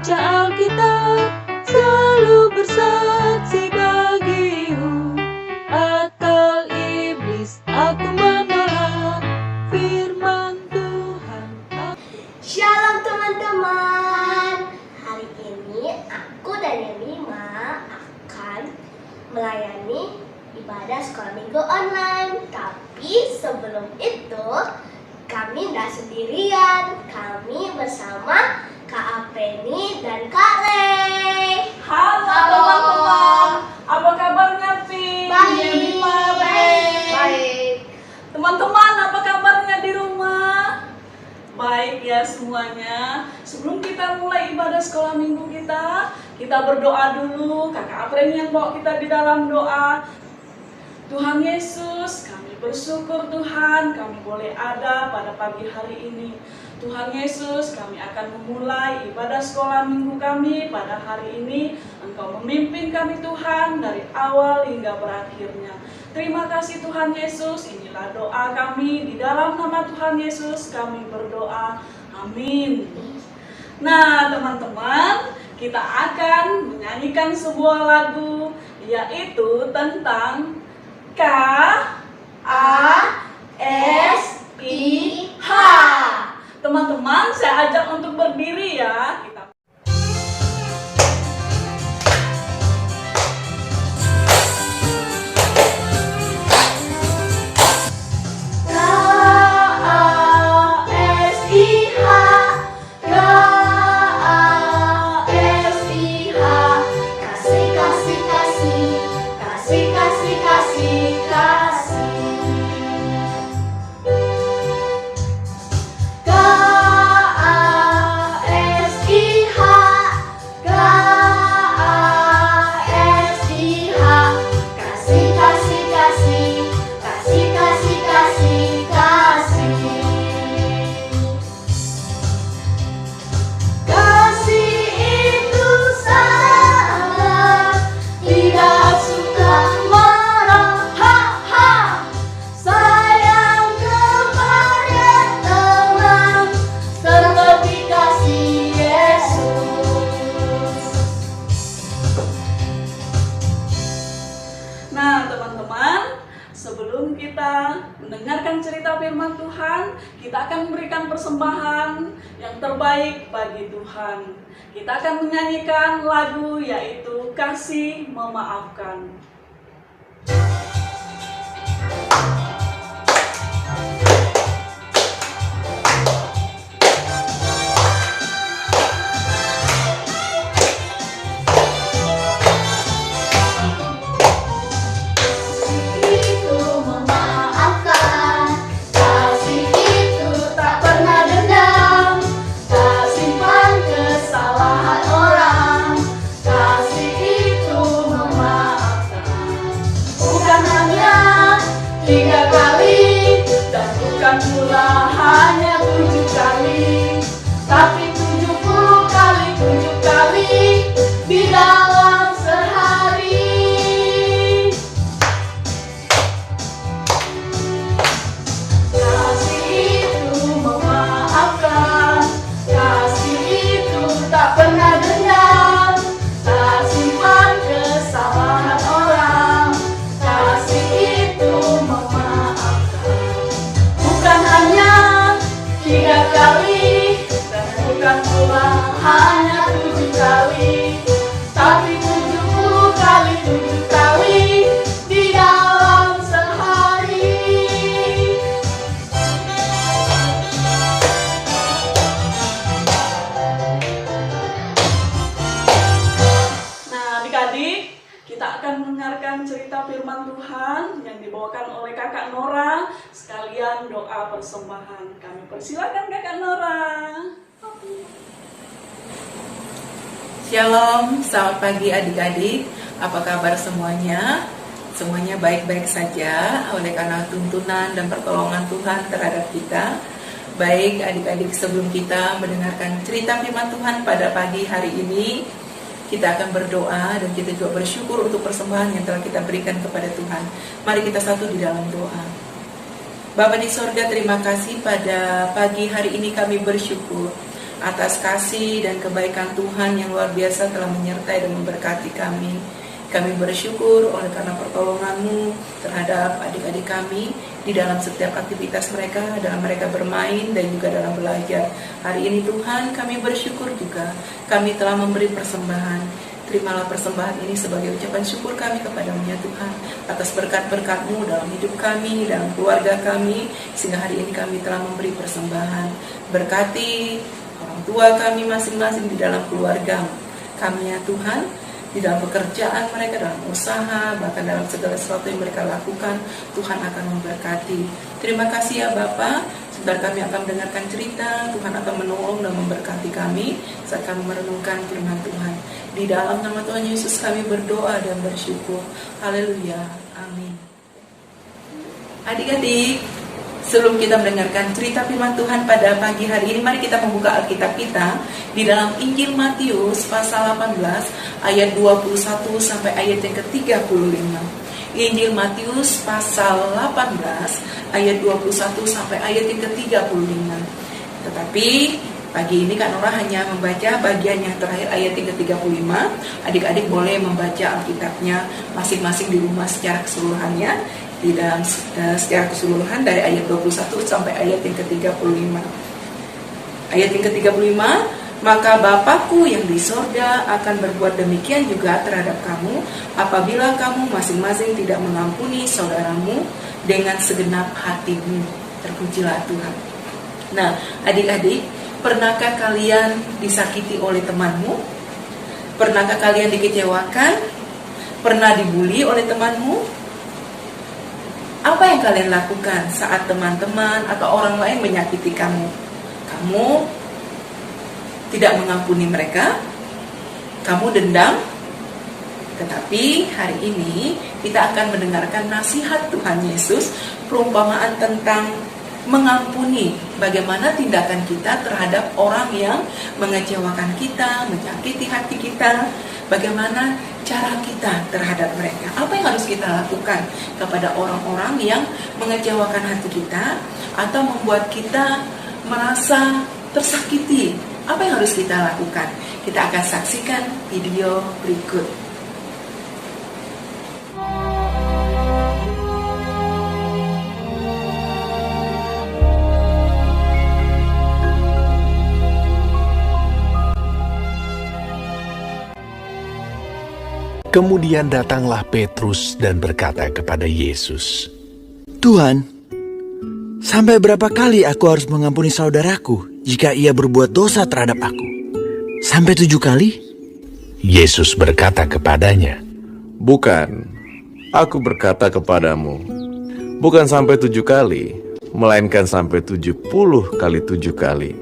membaca Alkitab, selalu bersaksi bagimu. Akal iblis aku menolak, firman Tuhan Shalom teman-teman. Hari ini aku dan Yemima akan melayani ibadah sekolah minggu online. Tapi sebelum itu kami tidak sendirian. Kami bersama Kak Apeni dan Kak Rey. Halo teman-teman, apa kabarnya Pi? Baik. Baik. Teman-teman, apa kabarnya di rumah? Baik ya semuanya. Sebelum kita mulai ibadah sekolah minggu kita berdoa dulu. Kakak Apren yang bawa kita di dalam doa. Tuhan Yesus, kami bersyukur Tuhan, kami boleh ada pada pagi hari ini. Tuhan Yesus, kami akan memulai ibadah sekolah minggu kami pada hari ini. Engkau memimpin kami Tuhan dari awal hingga berakhirnya. Terima kasih Tuhan Yesus, inilah doa kami di dalam nama Tuhan Yesus kami berdoa. Amin. Nah teman-teman, kita akan menyanyikan sebuah lagu yaitu tentang K-A-S-I-H. Teman-teman, saya ajak untuk berdiri ya. Nah teman-teman, sebelum kita mendengarkan cerita firman Tuhan, kita akan memberikan persembahan yang terbaik bagi Tuhan. Kita akan menyanyikan lagu yaitu Kasih Memaafkan. Hanya 7 kali, tapi 70 kali 7 kali di dalam sehari. Nah adik-adik, kita akan mendengarkan cerita firman Tuhan yang dibawakan oleh Kakak Nora, sekalian doa persembahan. Kami persilakan Kakak Nora. Shalom, selamat pagi adik-adik. Apa kabar semuanya? Semuanya baik-baik saja oleh karena tuntunan dan pertolongan Tuhan terhadap kita. Baik adik-adik, sebelum kita mendengarkan cerita firman Tuhan pada pagi hari ini, kita akan berdoa dan kita juga bersyukur untuk persembahan yang telah kita berikan kepada Tuhan. Mari kita satu di dalam doa. Bapa di sorga, terima kasih pada pagi hari ini kami bersyukur. atas kasih dan kebaikan Tuhan yang luar biasa telah menyertai dan memberkati kami. Kami bersyukur oleh karena pertolongan-Mu terhadap adik-adik kami di dalam setiap aktivitas mereka, dalam mereka bermain dan juga dalam belajar. Hari ini Tuhan, kami bersyukur juga kami telah memberi persembahan. Terimalah persembahan ini sebagai ucapan syukur kami kepada-Mu ya Tuhan, atas berkat-berkat-Mu dalam hidup kami, dalam keluarga kami, sehingga hari ini kami telah memberi persembahan. Berkati orang tua kami masing-masing di dalam keluarga kami ya Tuhan, di dalam pekerjaan mereka, dalam usaha, bahkan dalam segala sesuatu yang mereka lakukan, Tuhan akan memberkati. Terima kasih ya Bapa. Sebentar kami akan mendengarkan cerita, Tuhan akan menolong dan memberkati kami saat kami merenungkan firman Tuhan. Di dalam nama Tuhan Yesus kami berdoa dan bersyukur. Haleluya. Amin. Adik-adik, sebelum kita mendengarkan cerita firman Tuhan pada pagi hari ini, mari kita membuka Alkitab kita di dalam Injil Matius pasal 18 ayat 21 sampai ayat yang ke-35. Injil Matius pasal 18 ayat 21 sampai ayat yang ke-35. Tetapi pagi ini Kak Nora hanya membaca bagian yang terakhir ayat yang ke-35. Adik-adik boleh membaca Alkitabnya masing-masing di rumah secara keseluruhannya, di dalam secara keseluruhan dari ayat 21 sampai ayat yang ke-35. Ayat yang ke-35, maka Bapakku yang di sorga akan berbuat demikian juga terhadap kamu, apabila kamu masing-masing tidak mengampuni saudaramu dengan segenap hatimu. Terpujilah Tuhan. Nah, adik-adik, pernahkah kalian disakiti oleh temanmu? Pernahkah kalian dikecewakan? Pernah dibully oleh temanmu? Apa yang kalian lakukan saat teman-teman atau orang lain menyakiti kamu? Kamu tidak mengampuni mereka? Kamu dendam? Tetapi hari ini kita akan mendengarkan nasihat Tuhan Yesus, perumpamaan tentang mengampuni. Bagaimana tindakan kita terhadap orang yang mengecewakan kita, menyakiti hati kita. Bagaimana cara kita terhadap mereka? Apa yang harus kita lakukan kepada orang-orang yang mengecewakan hati kita atau membuat kita merasa tersakiti? Apa yang harus kita lakukan? Kita akan saksikan video berikut. Kemudian datanglah Petrus dan berkata kepada Yesus, Tuhan, sampai berapa kali aku harus mengampuni saudaraku jika ia berbuat dosa terhadap aku? Sampai 7 kali? Yesus berkata kepadanya, Bukan, aku berkata kepadamu, bukan sampai 7 kali, melainkan sampai 70 kali 7 kali.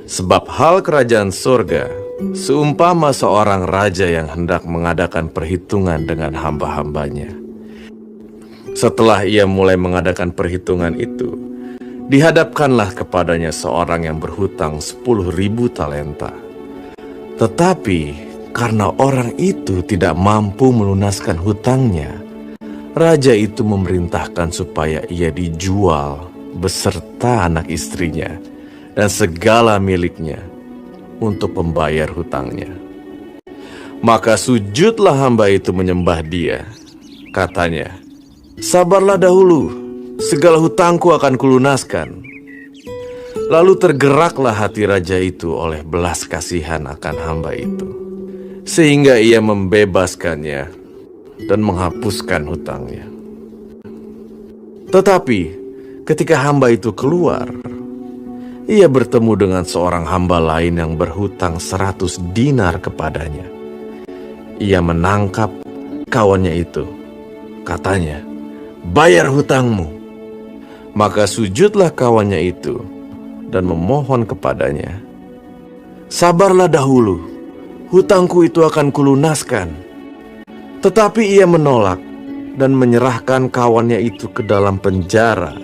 Sebab hal kerajaan surga seumpama seorang raja yang hendak mengadakan perhitungan dengan hamba-hambanya. Setelah ia mulai mengadakan perhitungan itu, dihadapkanlah kepadanya seorang yang berhutang 10.000 talenta. Tetapi karena orang itu tidak mampu melunaskan hutangnya, raja itu memerintahkan supaya ia dijual beserta anak istrinya dan segala miliknya untuk membayar hutangnya. Maka sujudlah hamba itu menyembah dia. Katanya, Sabarlah dahulu, segala hutangku akan kulunaskan. Lalu tergeraklah hati raja itu oleh belas kasihan akan hamba itu, sehingga ia membebaskannya dan menghapuskan hutangnya. Tetapi ketika hamba itu keluar, ia bertemu dengan seorang hamba lain yang berhutang 100 dinar kepadanya. Ia menangkap kawannya itu. Katanya, Bayar hutangmu. Maka sujudlah kawannya itu dan memohon kepadanya, Sabarlah dahulu, hutangku itu akan kulunaskan. Tetapi ia menolak dan menyerahkan kawannya itu ke dalam penjara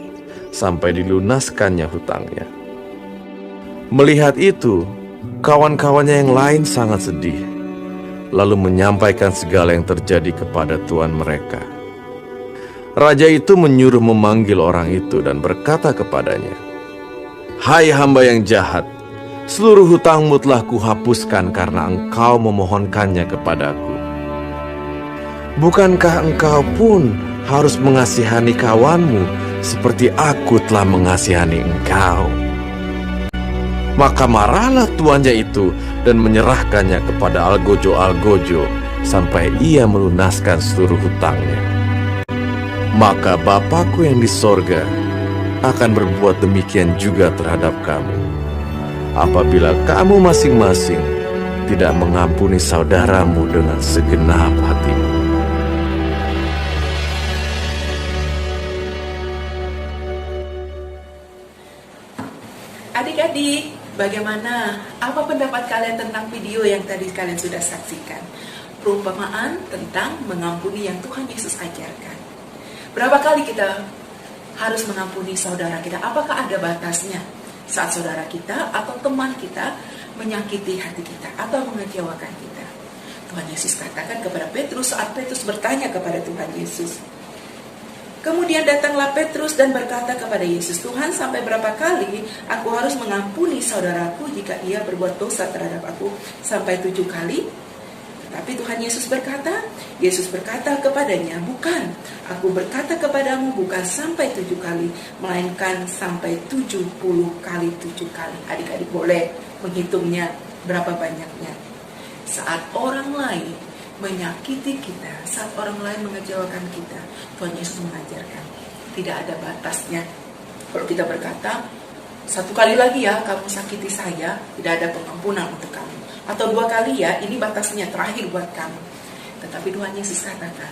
sampai dilunaskannya hutangnya. Melihat itu, kawan-kawannya yang lain sangat sedih, lalu menyampaikan segala yang terjadi kepada tuan mereka. Raja itu menyuruh memanggil orang itu dan berkata kepadanya, Hai hamba yang jahat, Seluruh hutangmu telah kuhapuskan karena engkau memohonkannya kepadaku. Bukankah engkau pun harus mengasihani kawanmu seperti aku telah mengasihani engkau?" Maka marahlah tuannya itu dan menyerahkannya kepada algojo-algojo sampai ia melunaskan seluruh hutangnya. Maka Bapakku yang di sorga akan berbuat demikian juga terhadap kamu, apabila kamu masing-masing tidak mengampuni saudaramu dengan segenap hatimu. Adik-adik, bagaimana? Apa pendapat kalian tentang video yang tadi kalian sudah saksikan? Perumpamaan tentang mengampuni yang Tuhan Yesus ajarkan. Berapa kali kita harus mengampuni saudara kita? Apakah ada batasnya saat saudara kita atau teman kita menyakiti hati kita atau mengecewakan kita? Tuhan Yesus katakan kepada Petrus saat Petrus bertanya kepada Tuhan Yesus. Kemudian datanglah Petrus dan berkata kepada Yesus, "Tuhan, sampai berapa kali aku harus mengampuni saudaraku jika ia berbuat dosa terhadap aku? Sampai 7 kali?" Tapi Tuhan Yesus berkata kepadanya, "Bukan, aku berkata kepadamu bukan sampai 7 kali, melainkan sampai 70 kali 7 kali." Adik-adik boleh menghitungnya berapa banyaknya. Saat orang lain menyakiti kita, saat orang lain mengecewakan kita, Tuhan Yesus mengajarkan tidak ada batasnya. Kalau kita berkata 1 kali lagi ya kamu sakiti saya, tidak ada pengampunan untuk kamu. Atau 2 kali ya, ini batasnya terakhir buat kamu. Tetapi Tuhan Yesus katakan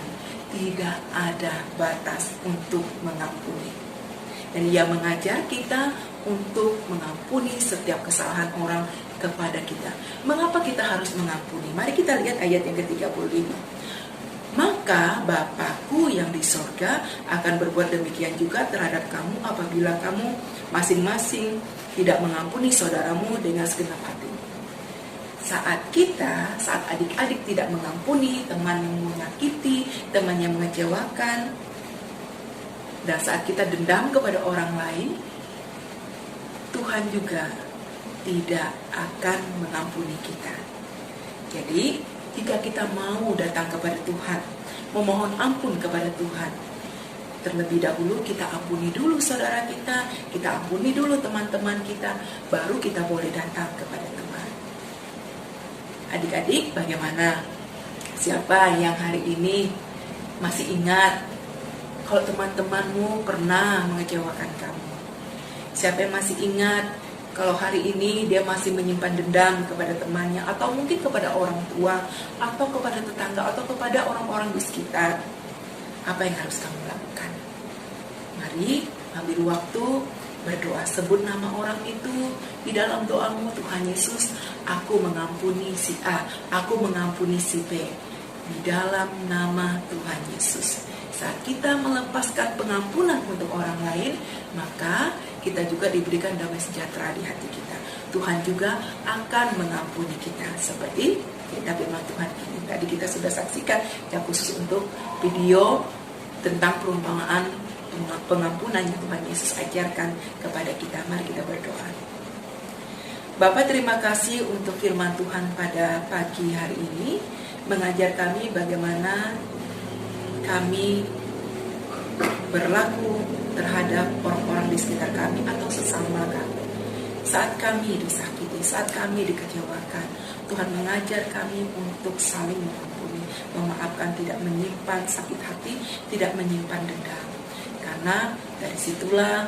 tidak ada batas untuk mengampuni. Dan Ia mengajar kita untuk mengampuni setiap kesalahan orang kepada kita. Mengapa kita harus mengampuni? Mari kita lihat ayat yang ke-35. "Maka Bapakku yang di sorga akan berbuat demikian juga terhadap kamu apabila kamu masing-masing tidak mengampuni saudaramu dengan segenap hati." Saat adik-adik tidak mengampuni teman yang menyakiti, teman yang mengecewakan, dan saat kita dendam kepada orang lain, Tuhan juga tidak akan mengampuni kita. Jadi, jika kita mau datang kepada Tuhan, memohon ampun kepada Tuhan, terlebih dahulu kita ampuni dulu saudara kita ampuni dulu teman-teman kita, baru kita boleh datang kepada Tuhan. Adik-adik, bagaimana? Siapa yang hari ini masih ingat kalau teman-temanmu pernah mengecewakan kamu? Siapa yang masih ingat kalau hari ini dia masih menyimpan dendam kepada temannya, atau mungkin kepada orang tua, atau kepada tetangga, atau kepada orang-orang di sekitar? Apa yang harus kamu lakukan? Mari ambil waktu, berdoa, sebut nama orang itu di dalam doamu. "Tuhan Yesus, aku mengampuni si A, aku mengampuni si B." Di dalam nama Tuhan Yesus. Saat kita melepaskan pengampunan untuk orang lain, maka kita juga diberikan damai sejahtera di hati kita. Tuhan juga akan mengampuni kita. Seperti kita firman Tuhan ini. Tadi kita sudah saksikan yang khusus untuk video tentang perumpamaan pengampunan yang Tuhan Yesus ajarkan kepada kita. Mari kita berdoa. Bapa, terima kasih untuk firman Tuhan pada pagi hari ini, mengajar kami bagaimana kami berlaku terhadap orang-orang di sekitar kami atau sesama kami. Saat kami disakiti, saat kami dikecewakan, Tuhan mengajar kami untuk saling mengampuni, memaafkan, tidak menyimpan sakit hati, tidak menyimpan dendam. Karena dari situlah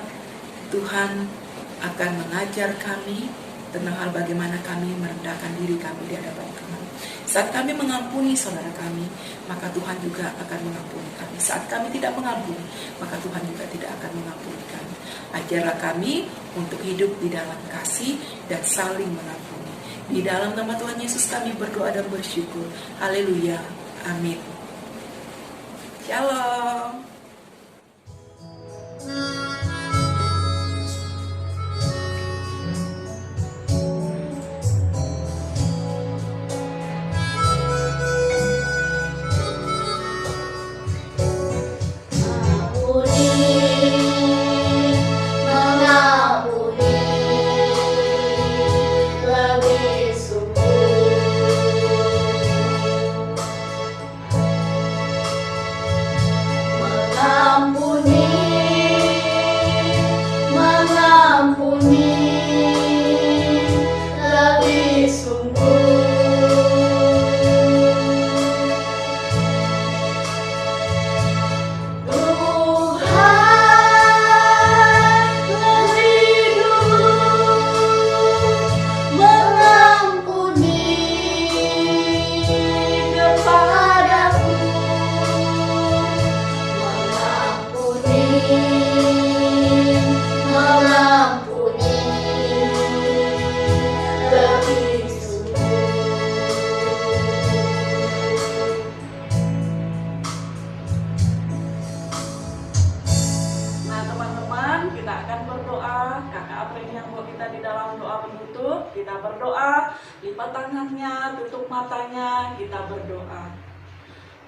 Tuhan akan mengajar kami tentang hal bagaimana kami merendahkan diri kami di hadapan Tuhan. Saat kami mengampuni saudara kami, maka Tuhan juga akan mengampuni kami. Saat kami tidak mengampuni, maka Tuhan juga tidak akan mengampuni kami. Ajarlah kami untuk hidup di dalam kasih dan saling mengampuni. Di dalam nama Tuhan Yesus kami berdoa dan bersyukur. Haleluya. Amin. Shalom. tutup matanya, kita berdoa.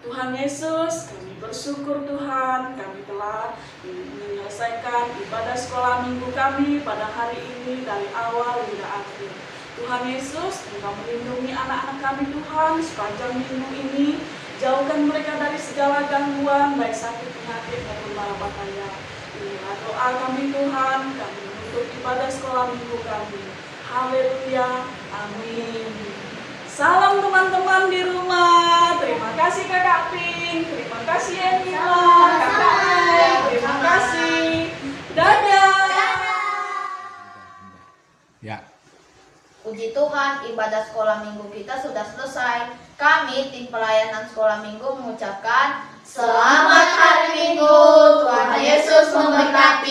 Tuhan Yesus, kami bersyukur Tuhan, kami telah menyelesaikan ibadah sekolah minggu kami pada hari ini dari awal hingga akhir. Tuhan Yesus, Engkau melindungi anak-anak kami Tuhan sepanjang minggu ini. Jauhkan mereka dari segala gangguan, baik sakit penyakit maupun malapetaka. Inilah doa kami Tuhan, kami menutup ibadah sekolah minggu kami. Haleluya, amin. Salam teman-teman di rumah. Terima kasih Kakak Pink, terima kasih Emila, Kakak Nek, terima kasih. Dadah. Ya. Puji Tuhan, ibadah sekolah minggu kita sudah selesai. Kami, tim pelayanan sekolah minggu mengucapkan Selamat Hari Minggu, Tuhan Yesus memberkati.